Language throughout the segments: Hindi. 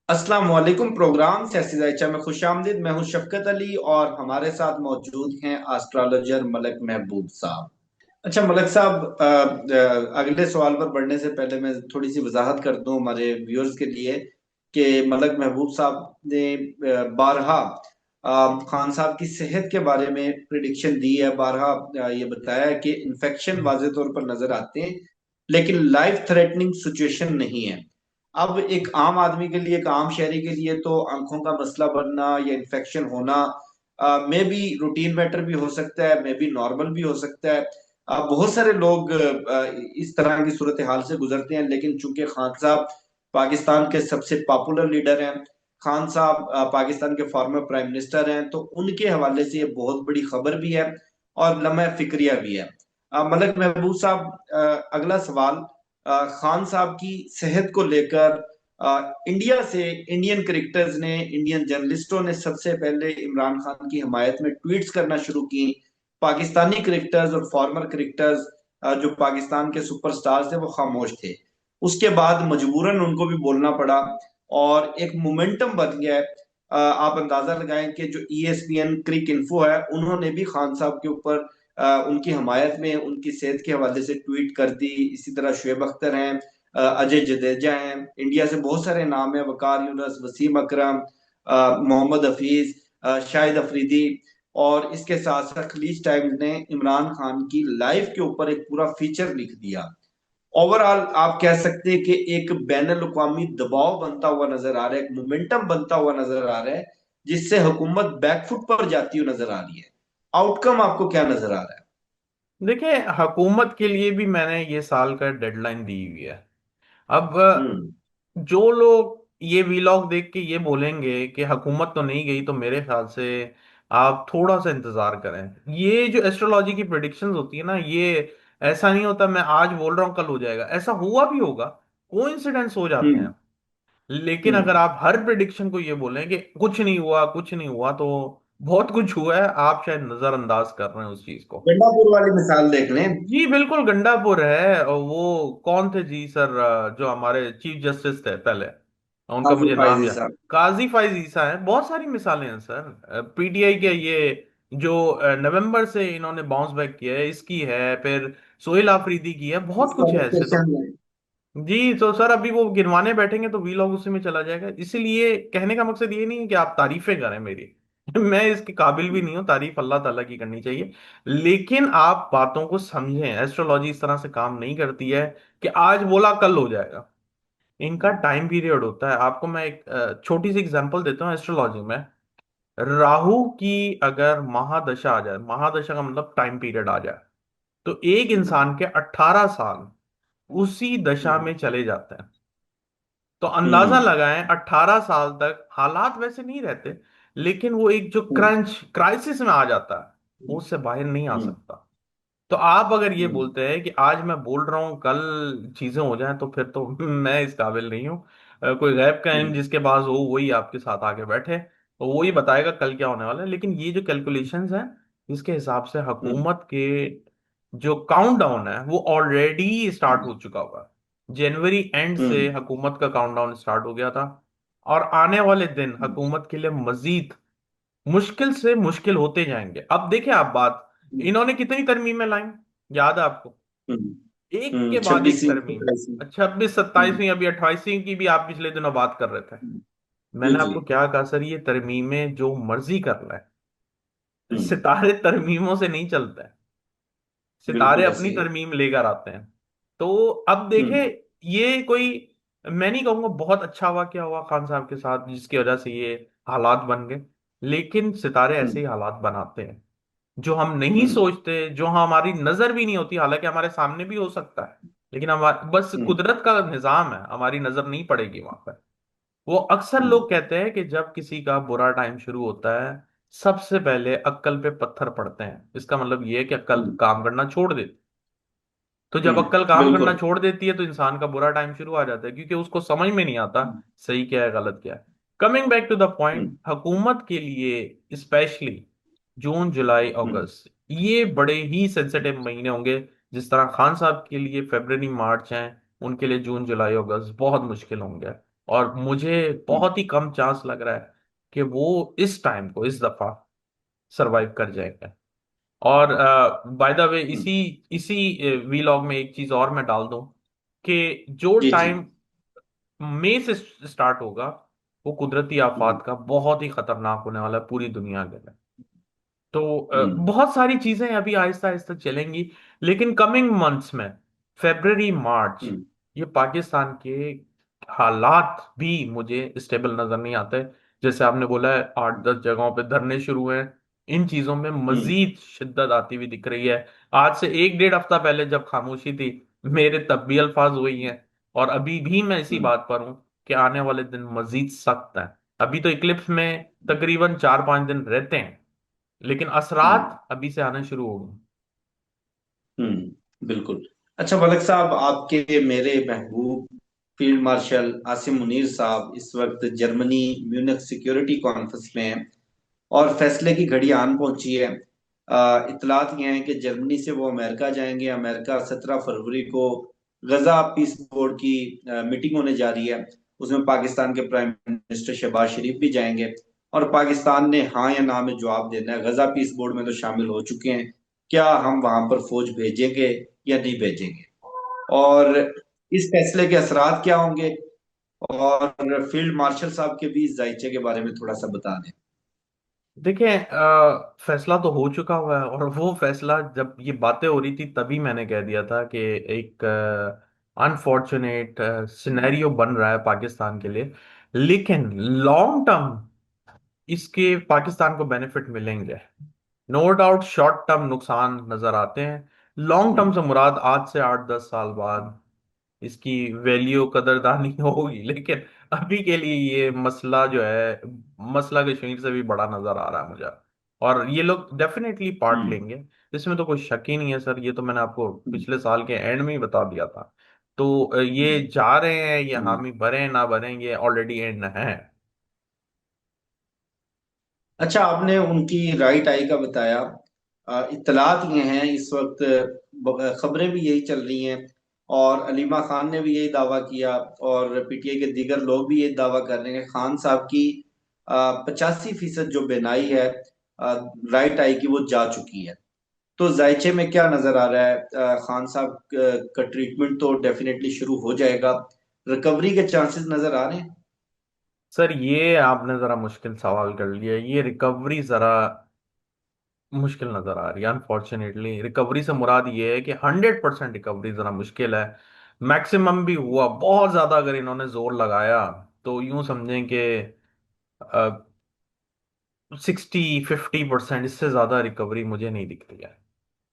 अस्सलाम वालेकुम। प्रोग्राम सियासी जायचा में खुश आमदीद। मैं हूं शफकत अली और हमारे साथ मौजूद हैं एस्ट्रोलॉजर मलक महबूब साहब। अच्छा मलक साहब, अगले सवाल पर बढ़ने से पहले मैं थोड़ी सी वजाहत कर दूं हमारे व्यूअर्स के लिए कि मलक महबूब साहब ने बारहा खान साहब की सेहत के बारे में प्रिडिक्शन दी है। बारहा ये बताया है कि इन्फेक्शन वाज़े तौर पर नजर आते हैं लेकिन लाइफ थ्रेटनिंग सिचुएशन नहीं है। अब एक आम आदमी के लिए, एक आम शहरी के लिए तो आंखों का मसला बनना या इन्फेक्शन होना मे बी रूटीन मैटर भी हो सकता है, मे बी नॉर्मल भी हो सकता है। बहुत सारे लोग इस तरह की सूरत हाल से गुजरते हैं, लेकिन चूंकि खान साहब पाकिस्तान के सबसे पॉपुलर लीडर हैं, खान साहब पाकिस्तान के फॉर्मर प्राइम मिनिस्टर हैं, तो उनके हवाले से ये बहुत बड़ी खबर भी है और लम्हा फिक्रिया भी है। मलक महबूब साहब, अगला सवाल खान साहब की सेहत को लेकर इंडिया से इंडियन क्रिकेटर्स ने, इंडियन जर्नलिस्टों ने सबसे पहले इमरान खान की हिमायत में ट्वीट्स करना शुरू की। पाकिस्तानी क्रिकेटर्स और फॉर्मर क्रिकेटर्स जो पाकिस्तान के सुपरस्टार्स थे वो खामोश थे। उसके बाद मजबूरन उनको भी बोलना पड़ा और एक मोमेंटम बन गया है। आप अंदाजा लगाएं कि जो ESPN क्रिक इन्फो है, उन्होंने भी खान साहब के ऊपर उनकी हमायत में उनकी सेहत के हवाले से ट्वीट कर दी। इसी तरह शुएब अख्तर हैं, अजय जडेजा हैं, इंडिया से बहुत सारे नाम है, वकार यूनस, वसीम अकरम, मोहम्मद हफीज, शाहिद अफरीदी। और इसके साथ साथ खलीज टाइम्स ने इमरान खान की लाइफ के ऊपर एक पूरा फीचर लिख दिया। ओवरऑल आप कह सकते हैं कि एक बैन अवी दबाव बनता हुआ नजर आ रहा है, एक मोमेंटम बनता हुआ नजर आ रहा है, जिससे हुकूमत बैकफुट पर जाती हुई नजर आ रही है। आउटकम आपको क्या नजर आ रहा है? देखिए, हुकूमत के लिए भी मैंने ये साल का डेडलाइन दी हुई है। अब हम्म। जो लोग ये वीलॉग देख के ये बोलेंगे कि हुकूमत तो नहीं गई, तो मेरे ख्याल से आप थोड़ा सा इंतजार करें। ये जो एस्ट्रोलॉजी की प्रिडिक्शंस होती है ना, ये ऐसा नहीं होता मैं आज बोल रहा हूँ कल हो जाएगा। ऐसा हुआ भी होगा, कोइंसिडेंस हो जाते हम्म। हैं। लेकिन अगर हम्म। आप हर प्रिडिक्शन को ये बोलें कि कुछ नहीं हुआ कुछ नहीं हुआ, तो बहुत कुछ हुआ है, आप शायद नजरअंदाज कर रहे हैं उस चीज को। गंडापुर वाली मिसाल देख लें। जी बिल्कुल, गंडापुर है। और वो कौन थे जी सर, जो हमारे चीफ जस्टिस थे पहले, उनका मुझे आसिफ नाम फैजी याद। साहब। काजी फाइज ईसा है, बहुत सारी मिसालें हैं सर। पीटीआई के ये जो नवंबर से इन्होंने बाउंस बैक किया है, इसकी है। फिर सोहेल आफरीदी की है, बहुत कुछ है ऐसे तो। स्टेशन में। जी तो सर, अभी वो गिनवाने बैठेंगे तो वीलॉग उसी में चला जाएगा। इसीलिए कहने का मकसद ये नहीं है कि आप तारीफें करें मेरी। मैं इसके काबिल भी नहीं हूँ, तारीफ अल्लाह ताला की करनी चाहिए। लेकिन आप बातों को समझें, एस्ट्रोलॉजी इस तरह से काम नहीं करती है कि आज बोला कल हो जाएगा। इनका टाइम पीरियड होता है। आपको मैं एक छोटी सी एग्जांपल देता हूँ एस्ट्रोलॉजी में। राहु की अगर महादशा आ जाए, महादशा का मतलब टाइम पीरियड आ जाए, तो एक इंसान के 18 साल उसी दशा में चले जाते हैं। तो अंदाजा हम्म। लगाएं, 18 साल तक हालात वैसे नहीं रहते, लेकिन वो एक जो क्रंच क्राइसिस में आ जाता है, वो उससे बाहर नहीं आ सकता। तो आप अगर ये बोलते हैं कि आज मैं बोल रहा हूँ कल चीजें हो जाएं, तो फिर तो मैं इस काबिल नहीं हूँ। कोई गैब का इल्म जिसके पास हो वही आपके साथ आके बैठे, तो वही बताएगा कल क्या होने वाला है। लेकिन ये जो कैलकुलेशंस हैं, इसके हिसाब से हुकूमत के जो काउंटडाउन है वो ऑलरेडी स्टार्ट हो चुका हुआ है। जनवरी एंड से हुकूमत का काउंटडाउन स्टार्ट हो गया था। और आने वाले दिन हुकूमत के लिए मजीद मुश्किल से मुश्किल होते जाएंगे। अब देखें आप बात, इन्होंने कितनी तरमीमें लाई, याद है आपको? एक के बाद एक 26वीं तरमीम। 27वीं। 26, 27वीं, अभी 28वीं की भी आप पिछले दिनों बात कर रहे थे। जी मैंने जी। आपको क्या कहा सर, ये तरमीमें जो मर्जी कर रहा है, हम्म। सितारे तरमीमों से नहीं चलते हैं। सितारे बिल्कुल अपनी ऐसे ही है। तरमीम लेकर आते हैं। तो अब देखे, हम्म। ये कोई, मैं नहीं कहूंगा बहुत अच्छा हुआ क्या हुआ खान साहब के साथ जिसकी वजह से ये हालात बन गए। लेकिन सितारे ऐसे ही हम्म। हालात बनाते हैं, जो हम नहीं हम्म। सोचते, जो हमारी नजर भी नहीं होती, हालांकि हमारे सामने भी हो सकता है। लेकिन हमारे बस हम्म। कुदरत का निजाम है, हमारी नजर नहीं पड़ेगी वहां पर। वो अक्सर हम्म। लोग कहते हैं कि जब किसी का बुरा टाइम शुरू होता है, सबसे पहले अक्ल पे पत्थर पड़ते हैं। इसका मतलब ये है कि अक्ल हम्म। काम करना छोड़ देती। तो जब अक्ल काम करना बिल्कुल। छोड़ देती है, तो इंसान का बुरा टाइम शुरू आ जाता है, क्योंकि उसको समझ में नहीं आता सही क्या है गलत क्या है। Coming back to the point, hmm. हुकूमत के लिए स्पेशली जून जुलाई हम्म। अगस्त ये बड़े ही सेंसिटिव महीने होंगे। जिस तरह खान साहब के लिए फरवरी मार्च हैं, उनके लिए जून जुलाई अगस्त बहुत मुश्किल होंगे। और मुझे हम्म। बहुत ही कम चांस लग रहा है कि वो इस टाइम को इस दफा सरवाइव कर जाएंगे। और बाय द वे, हम्म। इसी इसी वीलॉग में एक चीज और मैं डाल दूं कि जो जी जी। टाइम मई से स्टार्ट होगा, वो कुदरती हम्म। आफात का बहुत ही खतरनाक होने वाला है पूरी दुनिया के लिए। तो हम्म। बहुत सारी चीजें अभी आहिस्ता आहिस्ता चलेंगी, लेकिन कमिंग मंथ्स में, फरवरी मार्च, हम्म। ये पाकिस्तान के हालात भी मुझे स्टेबल नजर नहीं आते। जैसे आपने बोला है 8-10 जगहों पे धरने शुरू हुए हैं, इन चीजों में हम्म। मजीद शिद्दत आती हुई दिख रही है। आज से 1-1.5 हफ्ता पहले जब खामोशी थी, मेरे तब भी अल्फाज हुई हैं, और अभी भी मैं इसी हम्म। बात पर हूं कि आने वाले दिन मजीद सख्त हैं। अभी तो इक्लिप्स में तकरीबन 4-5 दिन रहते हैं, लेकिन हम्म। असरात अभी से आना शुरू हो गए। बिल्कुल। अच्छा मलिक साहब, आपके मेरे महबूब फील्ड मार्शल आसिम मुनीर साहब इस वक्त जर्मनी म्यूनिख सिक्योरिटी कॉन्फ्रेंस में हैं और फैसले की घड़ी आन पहुंची है। इतलात ये हैं कि जर्मनी से वो अमेरिका जाएंगे। अमेरिका 17 फरवरी को गजा पीस बोर्ड की मीटिंग होने जा रही है। उसमें पाकिस्तान के प्राइम मिनिस्टर शहबाज शरीफ भी जाएंगे और पाकिस्तान ने हाँ या ना में जवाब देना है। गजा पीस बोर्ड में तो शामिल हो चुके हैं, क्या हम वहां पर फौज भेजेंगे या नहीं भेजेंगे, और इस फैसले के असरात क्या होंगे, और फील्ड मार्शल साहब के भी इस जायचे के बारे में थोड़ा सा बता दें। देखिए, फैसला तो हो चुका हुआ है, और वो फैसला जब ये बातें हो रही थी तभी मैंने कह दिया था कि एक अनफॉर्चुनेट सिनेरियो बन रहा है पाकिस्तान के लिए, लेकिन लॉन्ग टर्म इसके पाकिस्तान को बेनिफिट मिलेंगे। नो डाउट शॉर्ट टर्म नुकसान नजर आते हैं, लॉन्ग टर्म हम्म। से मुराद आज से 8-10 साल बाद इसकी वैल्यू कदरदानी होगी, लेकिन अभी के लिए ये मसला जो है, मसला कश्मीर से भी बड़ा नजर आ रहा है मुझे। और ये लोग डेफिनेटली पार्ट हम्म। लेंगे, इसमें तो कोई शक ही नहीं है सर। ये तो मैंने आपको हम्म। पिछले साल के एंड में ही बता दिया था। तो ये हम्म। जा रहे हैं, ये हम्म। हामी भरे ना भरे, ये ऑलरेडी एंड है। अच्छा, आपने उनकी राइट आई का बताया। इत्तलात ये हैं इस वक्त, खबरें भी यही चल रही हैं, और अलीमा खान ने भी यही दावा किया और पीटीआई के दीगर लोग भी यही दावा कर रहे हैं कि खान साहब की 85% जो बेनाई है राइट आई की, वो जा चुकी है। तो जायचे में क्या नजर आ रहा है? खान साहब का ट्रीटमेंट तो डेफिनेटली शुरू हो जाएगा, रिकवरी के चांसेस नजर आ रहे हैं? सर, ये आपने जरा मुश्किल सवाल कर लिया। ये रिकवरी जरा मुश्किल नजर आ रही है। अनफॉर्चुनेटली रिकवरी से मुराद ये है कि 100% रिकवरी जरा मुश्किल है। मैक्सिमम भी हुआ बहुत ज्यादा अगर इन्होंने जोर लगाया तो यूं समझें कि 60-50%, इससे ज्यादा रिकवरी मुझे नहीं दिख रही है।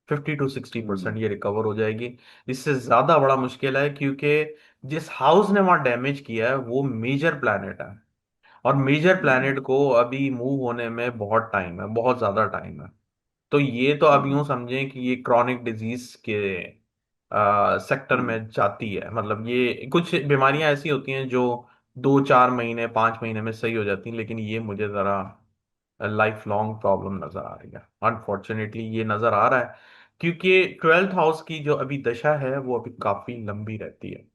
50-60% हम्म। ये रिकवर हो जाएगी। इससे ज्यादा बड़ा मुश्किल है, क्योंकि जिस हाउस ने वहां डैमेज किया है वो मेजर प्लैनेट है, और मेजर हम्म। प्लैनेट को अभी मूव होने में बहुत टाइम है, बहुत ज्यादा टाइम है। तो ये तो अब यूं हम्म। समझें कि ये क्रॉनिक डिजीज के सेक्टर हम्म। में जाती है। मतलब ये कुछ बीमारियां ऐसी होती हैं जो 2-4 महीने 5 महीने में सही हो जाती हैं, लेकिन ये मुझे जरा लाइफ लॉन्ग प्रॉब्लम नजर आ रही है। अनफॉर्चुनेटली ये नजर आ रहा है, क्योंकि 12th हाउस की जो अभी दशा है वो अभी काफी लंबी रहती है।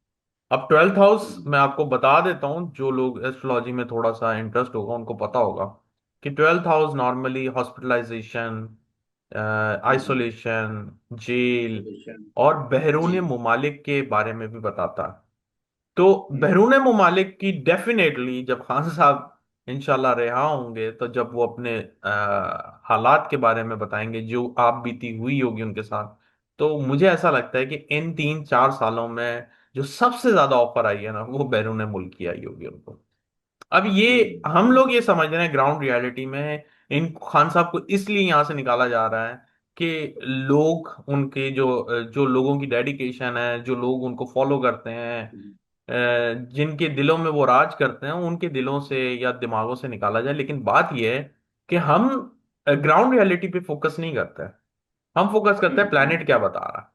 अब 12th हाउस हम्म। मैं आपको बता देता हूँ, जो लोग एस्ट्रोलॉजी में थोड़ा सा इंटरेस्ट होगा उनको पता होगा कि 12th house normally hospitalisation, hmm. Isolation, jail isolation. और जी। बैरून मुमालिक के बारे में भी बताता है। तो हम्म। बैरून मुमालिक की डेफिनेटली जब खान साहब इंशाल्लाह रिहा होंगे, तो जब वो अपने हालात के बारे में बताएंगे जो आप बीती हुई होगी उनके साथ, तो मुझे ऐसा लगता है कि इन 3-4 सालों में जो सबसे ज्यादा ऑफर आई है ना, वो बैरून मुल्क की आई होगी उनको। अब ये हम हम्म। लोग ये समझ रहे हैं ग्राउंड रियलिटी में इन खान साहब को इसलिए यहां से निकाला जा रहा है कि लोग उनके जो जो लोगों की डेडिकेशन है, जो लोग उनको फॉलो करते हैं, जिनके दिलों में वो राज करते हैं, उनके दिलों से या दिमागों से निकाला जाए। लेकिन बात यह है कि हम ग्राउंड रियलिटी पे फोकस नहीं करते हैं। हम फोकस करते हैं हम्म। प्लेनेट क्या बता रहा है।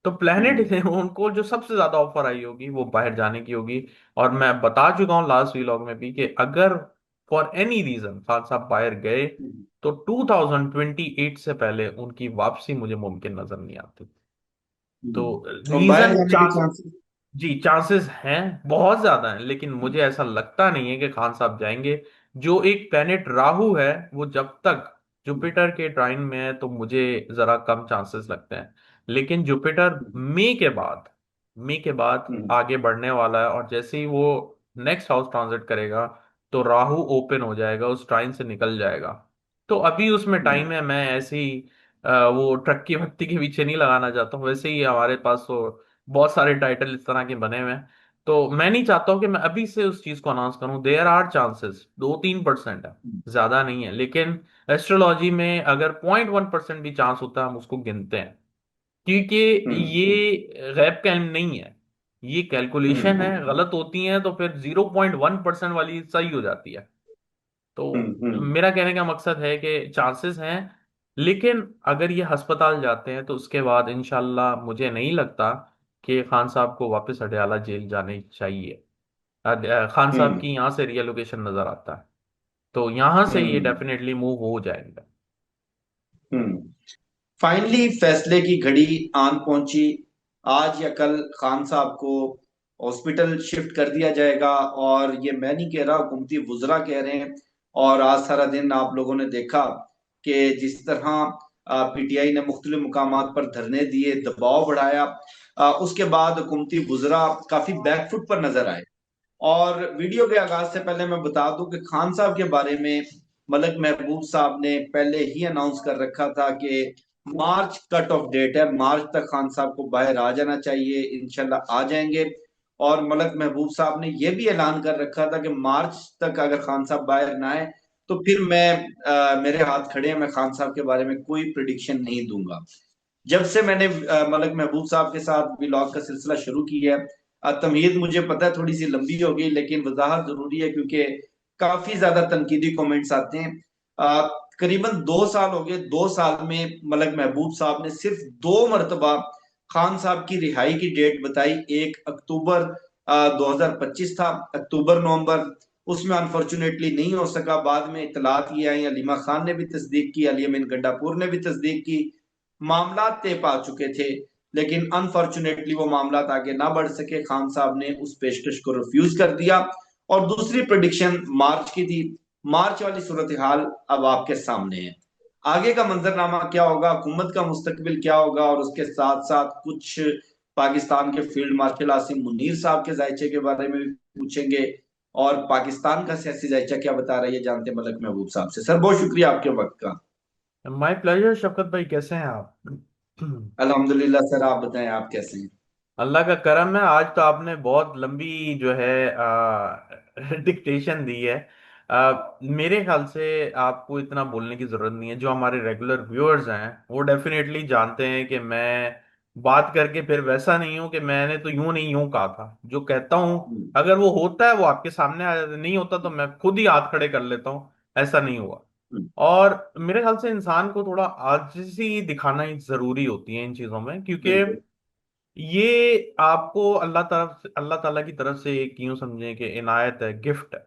तो प्लेनेट हम्म। से उनको जो सबसे ज्यादा ऑफर आई होगी वो बाहर जाने की होगी। और मैं बता चुका हूँ लास्ट व्लॉग में भी कि अगर फॉर एनी रीजन खान साहब बाहर गए, हम्म। तो 2028 से पहले उनकी वापसी मुझे मुमकिन नजर नहीं आती। तो और बाहर रीजन जाने के चांस चांसेस? जी चांसेस हैं, बहुत ज्यादा हैं, लेकिन मुझे ऐसा लगता नहीं है कि खान साहब जाएंगे। जो एक प्लेनेट राहु है, वो जब तक जुपिटर के ट्राइन में है तो मुझे जरा कम चांसेस लगते हैं। लेकिन जुपिटर मई के बाद हम्म। आगे बढ़ने वाला है, और जैसे ही वो नेक्स्ट हाउस ट्रांजिट करेगा तो राहु ओपन हो जाएगा, उस ट्राइन से निकल जाएगा। तो अभी उसमें हम्म। टाइम है। मैं ऐसे ही वो ट्रक की भक्ति के पीछे नहीं लगाना चाहता हूँ। वैसे ही हमारे पास तो बहुत सारे टाइटल इस तरह के बने हुए हैं। तो मैं नहीं चाहता हूँ कि मैं अभी से उस चीज को अनाउंस करूं। देयर आर चांसेस, 2-3% है, ज्यादा नहीं है। लेकिन एस्ट्रोलॉजी में अगर 0.1% भी चांस होता है हम उसको गिनते हैं, क्योंकि हम्म। ये गैब का इल्म नहीं है, ये कैलकुलेशन है। हम्म। गलत होती है तो फिर 0.1% वाली सही हो जाती है। तो हम्म। मेरा कहने का मकसद है कि चांसेस हैं, लेकिन अगर ये अस्पताल जाते हैं तो उसके बाद इंशाल्लाह मुझे नहीं लगता कि खान साहब को वापस अडयाला जेल जाने चाहिए। खान साहब हम्म। की यहाँ से रियलोकेशन नजर आता है, तो यहाँ से ये हम्म। डेफिनेटली मूव हो जाएगा। हम्म। फाइनली फैसले की घड़ी आन पहुंची। आज या कल खान साहब को हॉस्पिटल शिफ्ट कर दिया जाएगा, और ये मैं नहीं कह रहा, हुकूमती वुज़रा कह रहे हैं। और आज सारा दिन आप लोगों ने देखा कि जिस तरह पीटीआई ने मुख्तलिफ मुकामात पर धरने दिए, दबाव बढ़ाया, उसके बाद हुकूमती वुज़रा काफी बैकफुट पर नजर आए। और वीडियो के आगाज से पहले मैं बता दूं कि खान साहब के बारे में मलक महबूब साहब ने पहले ही अनाउंस कर रखा था कि मार्च कट ऑफ डेट है, मार्च तक खान साहब को बाहर आ जाना चाहिए, इंशाल्लाह आ जाएंगे। और मलक महबूब साहब ने यह भी ऐलान कर रखा था कि मार्च तक अगर खान साहब बाहर ना आए तो फिर मैं मेरे हाथ खड़े हैं, मैं खान साहब के बारे में कोई प्रिडिक्शन नहीं दूंगा। जब से मैंने मलक महबूब साहब के साथ व्लॉग का सिलसिला शुरू किया है, तमहीद मुझे पता है थोड़ी सी लंबी हो गई, लेकिन वजाहत जरूरी है क्योंकि काफी ज्यादा तनकीदी कमेंट्स आते हैं। अ, करीबन 2 साल हो गए, 2 साल में मलक महबूब साहब ने सिर्फ 2 मरतबा खान साहब की रिहाई की डेट बताई। एक अक्टूबर 2025 था, अक्टूबर नवंबर, उसमें अनफॉर्चुनेटली नहीं हो सका। बाद में इतलात ये आई, अलीमा खान ने भी तस्दीक की, अली अमीन गंडापुर ने भी तस्दीक की, मामला तय पा चुके थे। लेकिन अनफॉर्चुनेटली वो मामला आगे ना बढ़ सके, खान साहब ने उस पेशकश को रिफ्यूज कर दिया। और दूसरी प्रोडिक्शन मार्च की थी। मार्च वाली सूरत हाल अब आपके सामने है। आगे का मंजरनामा क्या होगा, हुकूमत का मुस्तकबिल क्या होगा, और उसके साथ साथ कुछ पाकिस्तान के फील्ड मार्शल आसिम मुनीर साहब के जायचे के बारे में भी पूछेंगे। और पाकिस्तान का सियासी जायचा क्या बता रहा है, ये जानते मलक महबूब साहब से। सर बहुत शुक्रिया आपके वक्त का। माय प्लेजर शफकत भाई, कैसे हैं आप? अल्हम्दुलिल्लाह सर, आप बताएं आप कैसे हैं। अल्लाह का करम है। आज तो आपने बहुत लंबी जो है डिक्टेशन दी है। मेरे ख्याल से आपको इतना बोलने की जरूरत नहीं है। जो हमारे रेगुलर व्यूअर्स हैं वो डेफिनेटली जानते हैं कि मैं बात करके फिर वैसा नहीं हूं कि मैंने तो यूं नहीं यूं कहा था। जो कहता हूं हम्म। अगर वो होता है वो आपके सामने आ जाता, नहीं होता तो मैं खुद ही हाथ खड़े कर लेता हूं। ऐसा नहीं हुआ। हम्म। और मेरे ख्याल से इंसान को थोड़ा आजिज़ी दिखाना ही जरूरी होती है इन चीजों में, क्योंकि बिल्कुल। ये आपको अल्लाह ताला की तरफ से एक यूं समझें कि इनायत है, गिफ्ट है।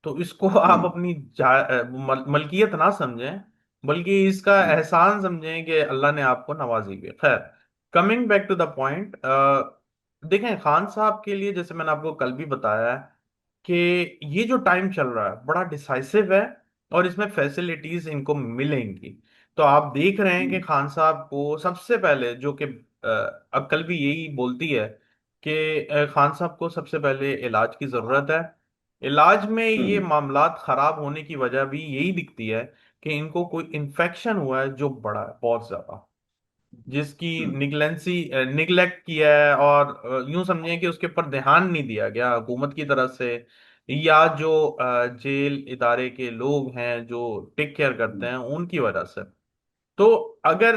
तो इसको आप हम्म। अपनी मलकियत ना समझें, बल्कि इसका हम्म। एहसान समझें कि अल्लाह ने आपको नवाजी है। खैर, coming back to the point, देखें खान साहब के लिए जैसे मैंने आपको कल भी बताया है कि ये जो टाइम चल रहा है बड़ा डिसाइसिव है, और इसमें फैसिलिटीज इनको मिलेंगी। तो आप देख रहे हैं कि हम्म। खान साहब को सबसे पहले जो कि अक्ल भी यही बोलती है कि खान साहब को सबसे पहले इलाज की जरूरत है। इलाज में ये हम्म। मामलात खराब होने की वजह भी यही दिखती है कि इनको कोई इन्फेक्शन हुआ है जो बड़ा है बहुत ज्यादा, जिसकी हम्म। निगलेक्ट किया है, और यूं समझें कि उसके ऊपर ध्यान नहीं दिया गया हुकूमत की तरफ से, या जो जेल इदारे के लोग हैं जो टेक केयर करते हैं उनकी वजह से। तो अगर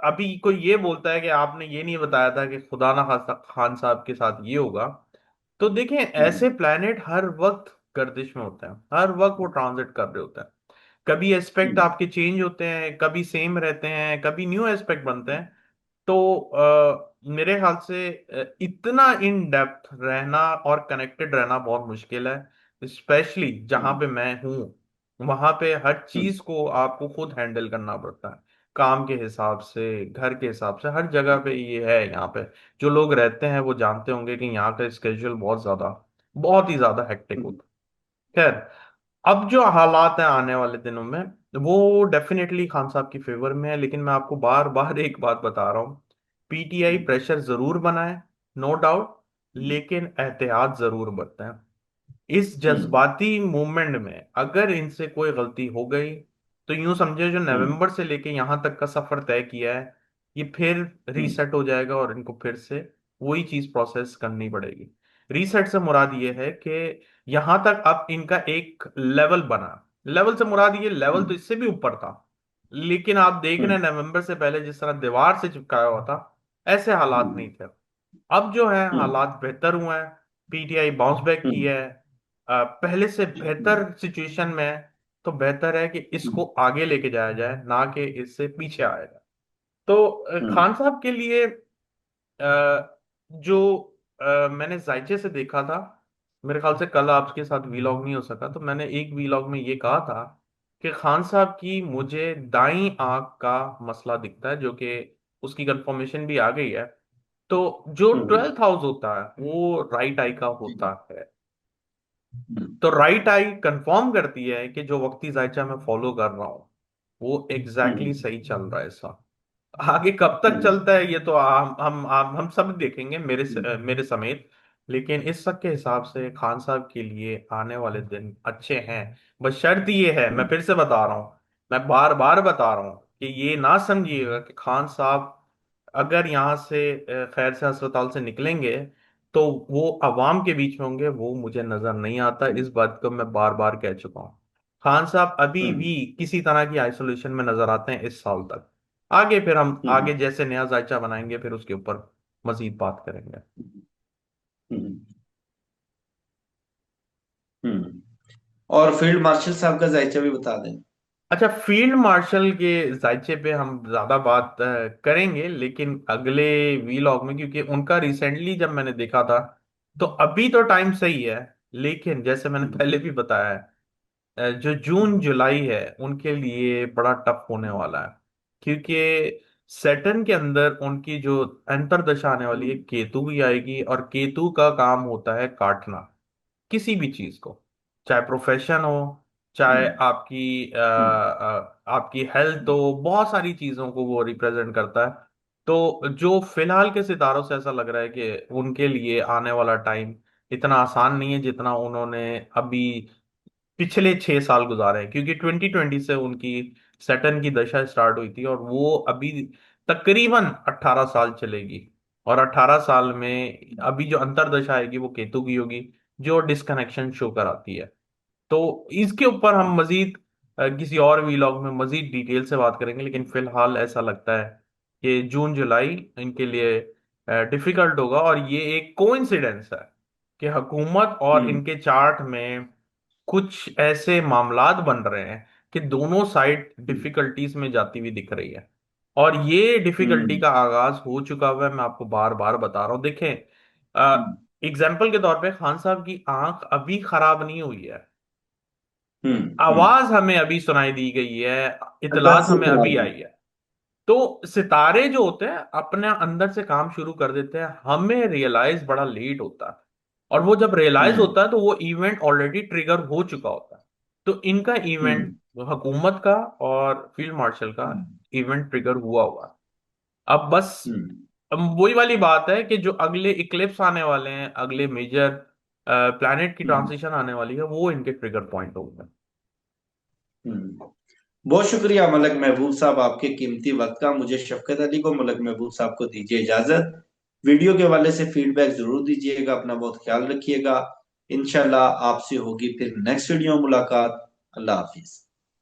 अभी कोई ये बोलता है कि आपने ये नहीं बताया था कि खुदा ना खास्ता खान साहब के साथ ये होगा, तो देखें हम्म। ऐसे प्लैनेट हर वक्त गर्दिश में होते हैं, हर वक्त वो ट्रांजिट कर रहे होते हैं। कभी एस्पेक्ट हम्म। आपके चेंज होते हैं, कभी सेम रहते हैं, कभी न्यू एस्पेक्ट बनते हैं। तो मेरे ख्याल से इतना इन डेप्थ रहना और कनेक्टेड रहना बहुत मुश्किल है, स्पेशली जहां हम्म। पे मैं हूं। वहां पे हर हम्म। चीज को आपको खुद हैंडल करना पड़ता है। काम के हिसाब से, घर के हिसाब से, हर जगह पे ये है यहाँ पे। जो लोग रहते हैं वो जानते होंगे कि यहाँ का स्केड्यूल बहुत ही ज्यादा हेक्टिक होता है। खैर, अब जो हालात हैं आने वाले दिनों में, वो डेफिनेटली खान साहब की फेवर में है, लेकिन मैं आपको बार बार एक बात बता रहा हूँ, पीटीआई प्रेशर जरूर बनाए, नो डाउट, लेकिन एहतियात जरूर बरतें। इस जज्बाती मूवमेंट में अगर इनसे कोई गलती हो गई, तो यूं समझे जो नवंबर से लेके यहां तक का सफर तय किया है, ये फिर रीसेट हो जाएगा और इनको फिर से वही चीज प्रोसेस करनी पड़ेगी। रीसेट से मुराद ये है कि यहां तक अब इनका एक लेवल बना। लेवल से मुराद ये, लेवल तो इससे भी ऊपर था, लेकिन आप देख रहे हैं नवंबर से पहले जिस तरह दीवार से चिपकाया हुआ था, ऐसे हालात नहीं थे। अब जो है हालात बेहतर हुए हैं, पीटीआई बाउंस बैक की है, पहले से बेहतर सिचुएशन में है। तो बेहतर है कि इसको आगे लेके जाया जाए, ना कि इससे पीछे आया जाए। तो खान साहब के लिए जो मैंने जायचे से देखा था, मेरे ख्याल से कल आपके साथ वीलॉग नहीं हो सका, तो मैंने एक वीलॉग में ये कहा था कि खान साहब की मुझे दाई आंख का मसला दिखता है, जो कि उसकी कंफर्मेशन भी आ गई है। तो जो 12th हाउस होता है वो राइट आई का होता है। तो राइट आई कंफर्म करती है कि जो वक्ती जायचा मैं फॉलो कर रहा हूँ वो एग्जैक्टली सही चल रहा है। ऐसा आगे कब तक चलता है ये तो हम सब देखेंगे, मेरे समेत। लेकिन इस सब के हिसाब से खान साहब के लिए आने वाले दिन अच्छे हैं। बस शर्त ये है, मैं फिर से बता रहा हूँ, मैं बार बार बता रहा हूँ कि ये ना समझिएगा कि खान साहब अगर यहाँ से खैर से अस्पताल से निकलेंगे तो वो अवाम के बीच में होंगे, वो मुझे नजर नहीं आता। इस बात को मैं बार बार कह चुका हूँ। खान साहब अभी भी किसी तरह की आइसोलेशन में नजर आते हैं इस साल तक। आगे फिर हम आगे जैसे नया जायचा बनाएंगे फिर उसके ऊपर मजीद बात करेंगे। और फील्ड मार्शल साहब का जायचा भी बता दें। अच्छा, फील्ड मार्शल के जायचे पे हम ज्यादा बात करेंगे, लेकिन अगले वीलॉग में, क्योंकि उनका रिसेंटली जब मैंने देखा था, तो अभी तो टाइम सही है, लेकिन जैसे मैंने पहले भी बताया है, जो जून जुलाई है उनके लिए बड़ा टफ होने वाला है। क्योंकि सैटर्न के अंदर उनकी जो अंतर्दशा आने वाली है, केतु भी आएगी, और केतु का काम होता है काटना किसी भी चीज को, चाहे प्रोफेशन हो, चाहे आपकी हेल्थ हो, बहुत सारी चीजों को वो रिप्रेजेंट करता है। तो जो फिलहाल के सितारों से ऐसा लग रहा है कि उनके लिए आने वाला टाइम इतना आसान नहीं है जितना उन्होंने अभी पिछले 6 साल गुजारे हैं। क्योंकि 2020 से उनकी सैटर्न की दशा स्टार्ट हुई थी, और वो अभी तकरीबन 18 साल चलेगी। और 18 साल में अभी जो अंतर्दशा आएगी वो केतु की होगी, जो डिस्कनेक्शन शो कराती है। तो इसके ऊपर हम मजीद किसी और वीलॉग में मजीद डिटेल से बात करेंगे, लेकिन फिलहाल ऐसा लगता है कि जून जुलाई इनके लिए डिफिकल्ट होगा। और ये एक कोइंसिडेंस है कि हुकूमत और इनके चार्ट में कुछ ऐसे मामलात बन रहे हैं कि दोनों साइड डिफिकल्टीज में जाती हुई दिख रही है। और ये डिफिकल्टी का आगाज हो चुका हुआ है, मैं आपको बार बार बता रहा हूं। देखें, एग्जाम्पल के तौर पे खान साहब की आंख अभी खराब नहीं हुई है, आवाज हमें अभी सुनाई दी गई है, इतलात दस हमें अभी इतला। आई है। तो सितारे जो होते हैं अपने अंदर से काम शुरू कर देते हैं, हमें रियलाइज बड़ा लेट होता है। और वो जब रियलाइज होता है तो वो इवेंट ऑलरेडी ट्रिगर हो चुका होता है। तो इनका इवेंट, हुकूमत का और फील्ड मार्शल का इवेंट ट्रिगर हुआ हुआ है। अब बस, अब वही वाली बात है कि जो अगले इक्लिप्स आने वाले हैं, अगले मेजर प्लैनेट की ट्रांजिशन आने वाली है, वो इनके ट्रिगर पॉइंट होंगे। बहुत शुक्रिया मलक महबूब साहब आपके कीमती वक्त का। मुझे शफकत अली को, मलक महबूब साहब को दीजिए इजाजत। वीडियो के हवाले से फीडबैक जरूर दीजिएगा। अपना बहुत ख्याल रखिएगा। इंशाल्लाह आपसे होगी फिर नेक्स्ट वीडियो मुलाकात। अल्लाह हाफिज।